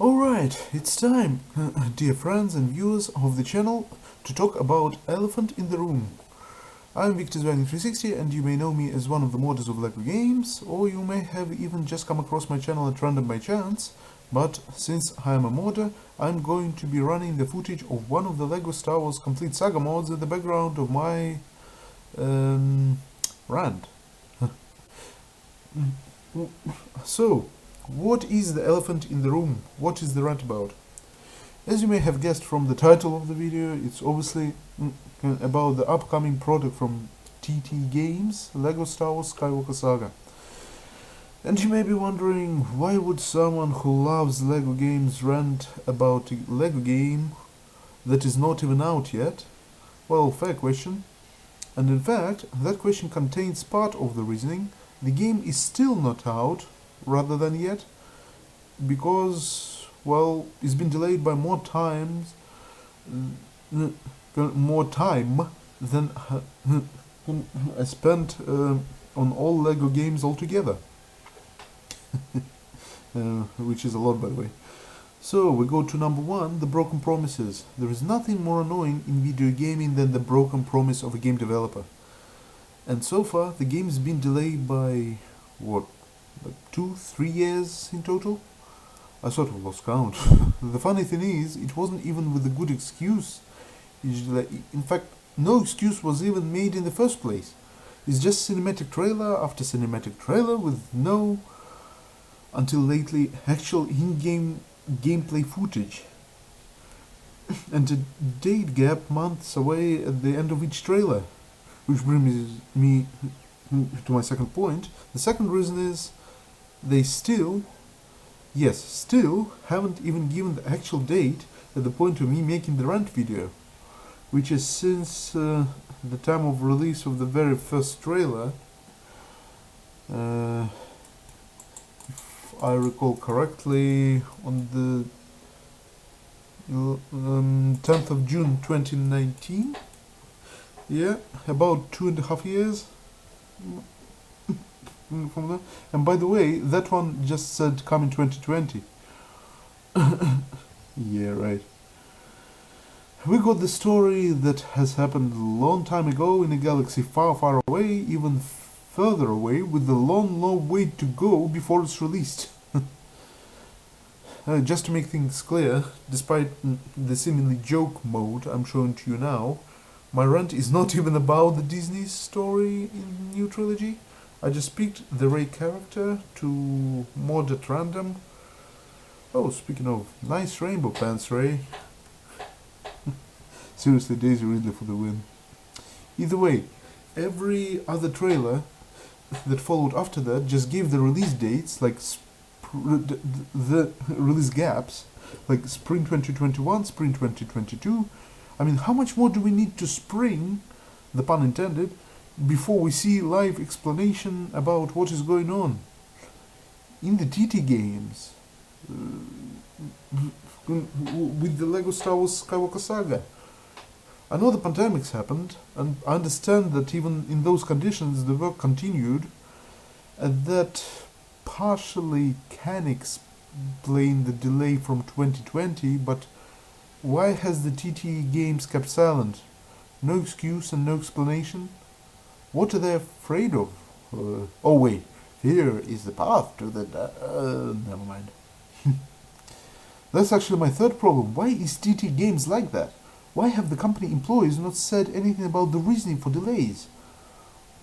Alright, it's time, dear friends and viewers of the channel, to talk about Elephant in the Room. I'm Victor360 and you may know me as one of the modders of LEGO games, or you may have even just come across my channel at random by chance, but since I am a modder, I'm going to be running the footage of one of the LEGO Star Wars Complete Saga mods in the background of my rant. So, what is the elephant in the room? What is the rant about? As you may have guessed from the title of the video, it's obviously about the upcoming product from TT Games, LEGO Star Wars Skywalker Saga. And you may be wondering, why would someone who loves LEGO games rant about a LEGO game that is not even out yet? Well, fair question. And in fact, that question contains part of the reasoning. The game is still not out, rather than yet, because, well, it's been delayed by more time than I spent on all LEGO games altogether. Which is a lot, by the way. So, we go to number 1, the broken promises. There is nothing more annoying in video gaming than the broken promise of a game developer. And so far, the game's been delayed by, what, like 2-3 years in total? I sort of lost count. The funny thing is, it wasn't even with a good excuse. In fact, no excuse was even made in the first place. It's just cinematic trailer after cinematic trailer with no, until lately, actual in-game gameplay footage. And a date gap months away at the end of each trailer. Which brings me to my second point. The second reason is they still haven't even given the actual date at the point of me making the rant video, which is since the time of release of the very first trailer, if I recall correctly, on the 10th of June 2019. Yeah, about 2.5 years from there. And by the way, that one just said come in 2020. Yeah, right. We got the story that has happened a long time ago in a galaxy far, far away, even further away, with a long, long way to go before it's released. Just to make things clear, despite the seemingly joke mode I'm showing to you now, my rant is not even about the Disney story in new trilogy. I just picked the Rey character to mod at random. Oh, speaking of, nice rainbow pants, Rey. Seriously, Daisy Ridley for the win. Either way, every other trailer that followed after that just gave the release dates, like the release gaps, like spring 2021, spring 2022. I mean, how much more do we need to spring, the pun intended, before we see live explanation about what is going on? In the TT games, with the LEGO Star Wars Skywalker Saga. I know the pandemics happened, and I understand that even in those conditions the work continued, and that partially can explain the delay from 2020, but why has the TT games kept silent? No excuse and no explanation? What are they afraid of? Oh wait, here is the path to the... never mind. That's actually my third problem. Why is TT games like that? Why have the company employees not said anything about the reasoning for delays?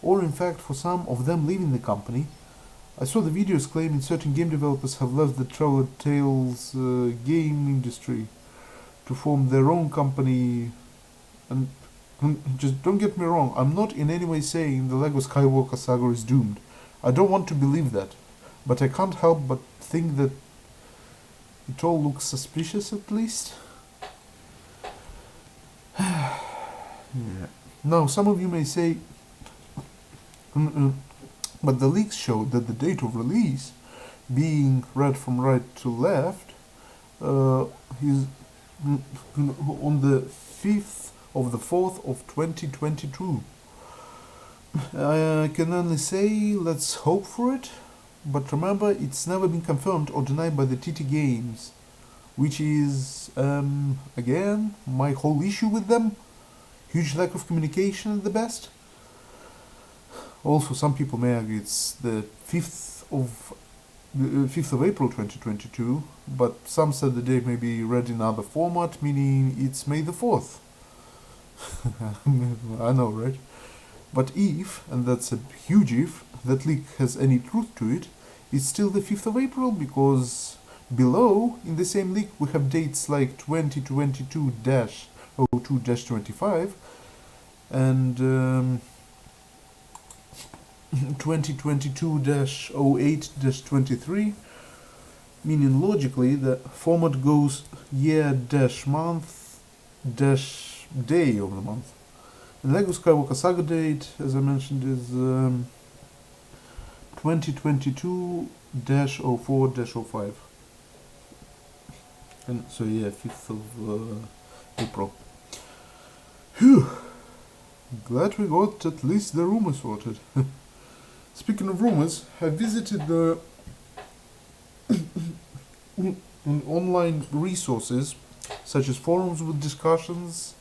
Or in fact, for some of them leaving the company. I saw the videos claiming certain game developers have left the Traveler Tales game industry to form their own company. And just don't get me wrong, I'm not in any way saying the LEGO Skywalker Saga is doomed. I don't want to believe that, but I can't help but think that it all looks suspicious, at least. Yeah. Now, some of you may say, but the leaks showed that the date of release, being read from right to left, is on the 5th of the 4th of 2022. I can only say let's hope for it, but remember, it's never been confirmed or denied by the TT Games, which is, again, my whole issue with them. Huge lack of communication at the best. Also, some people may argue it's the 5th of April 2022, but some said the date may be read in other format, meaning it's May the 4th. I know, right? But if, and that's a huge if, that leak has any truth to it, it's still the 5th of April, because below, in the same leak, we have dates like 2022-02-25 and 2022-08-23, meaning logically the format goes year-month-day of the month. The LEGO Skywalker Saga date, as I mentioned, is 2022-04-05. And so yeah, 5th of April. Phew! Glad we got at least the rumor sorted. Speaking of rumors, I visited the online resources, such as forums with discussions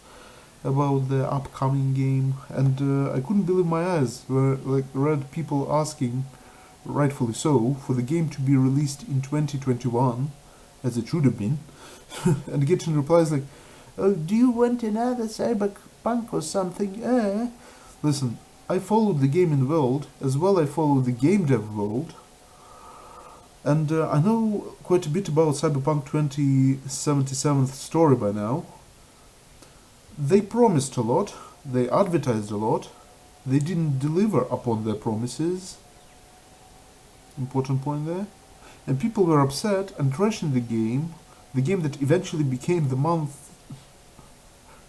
about the upcoming game, and I couldn't believe my eyes. Read people asking, rightfully so, for the game to be released in 2021, as it should have been, and getting replies like, "Oh, do you want another Cyberpunk or something? Listen, I followed the gaming world as well. I follow the game dev world, and I know quite a bit about Cyberpunk 2077's story by now. They promised a lot, they advertised a lot, they didn't deliver upon their promises. Important point there. And people were upset and trashing the game that eventually became the month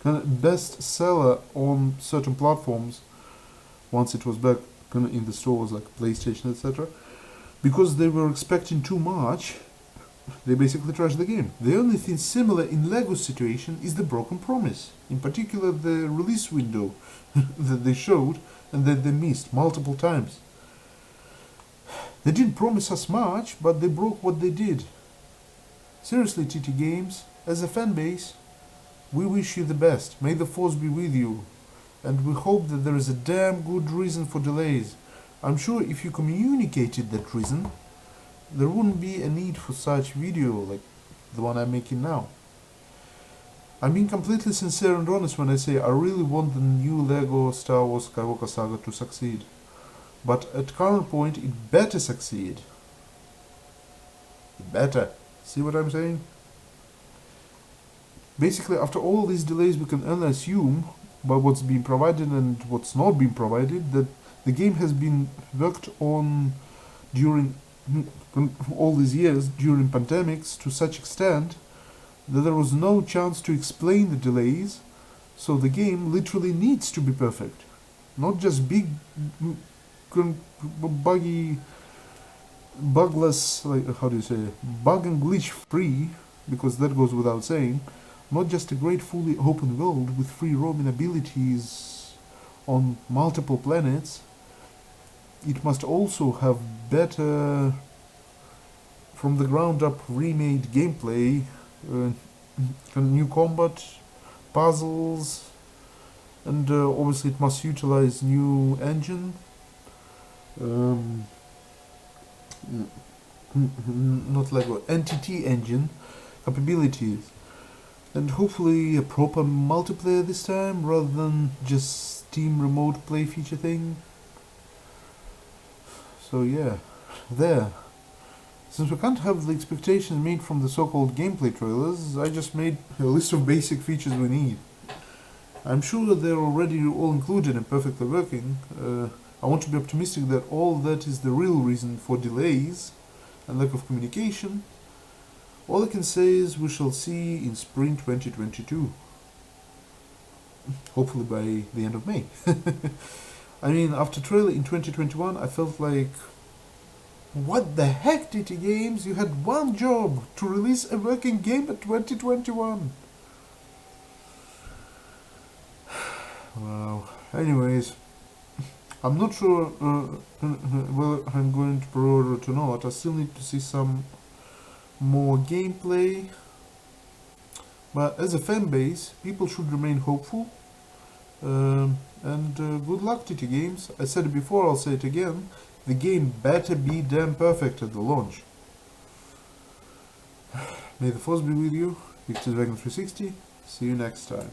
best seller on certain platforms once it was back in the stores like PlayStation, etc. Because they were expecting too much, they basically trashed the game. The only thing similar in LEGO's situation is the broken promise. In particular, the release window that they showed and that they missed multiple times. They didn't promise us much, but they broke what they did. Seriously, TT Games, as a fan base, we wish you the best. May the force be with you. And we hope that there is a damn good reason for delays. I'm sure if you communicated that reason, there wouldn't be a need for such video like the one I'm making now. I'm being completely sincere and honest when I say I really want the new LEGO Star Wars Skywalker Saga to succeed. But at current point, it better succeed. It better. See what I'm saying? Basically, after all these delays, we can only assume by what's being provided and what's not being provided that the game has been worked on during all these years during pandemics to such extent that there was no chance to explain the delays, so the game literally needs to be perfect. Not just big, buggy, bugless, bug and glitch free, because that goes without saying, not just a great fully open world with free roaming abilities on multiple planets. It must also have better, from the ground up remade gameplay, new combat, puzzles, and obviously it must utilize new engine, not LEGO, NTT engine capabilities, and hopefully a proper multiplayer this time rather than just Steam remote play feature thing. So yeah, there. Since we can't have the expectations made from the so-called gameplay trailers, I just made a list of basic features we need. I'm sure they're already all included and perfectly working. I want to be optimistic that all that is the real reason for delays and lack of communication. All I can say is we shall see in spring 2022. Hopefully by the end of May. I mean, after trailer in 2021, I felt like, what the heck, TT Games? You had one job, to release a working game at 2021. Wow. Anyways, I'm not sure whether I'm going to pre-order it or not. I still need to see some more gameplay. But as a fan base, people should remain hopeful. And good luck, TT Games. I said it before, I'll say it again. The game better be damn perfect at the launch. May the force be with you. Victor Dragon 360. See you next time.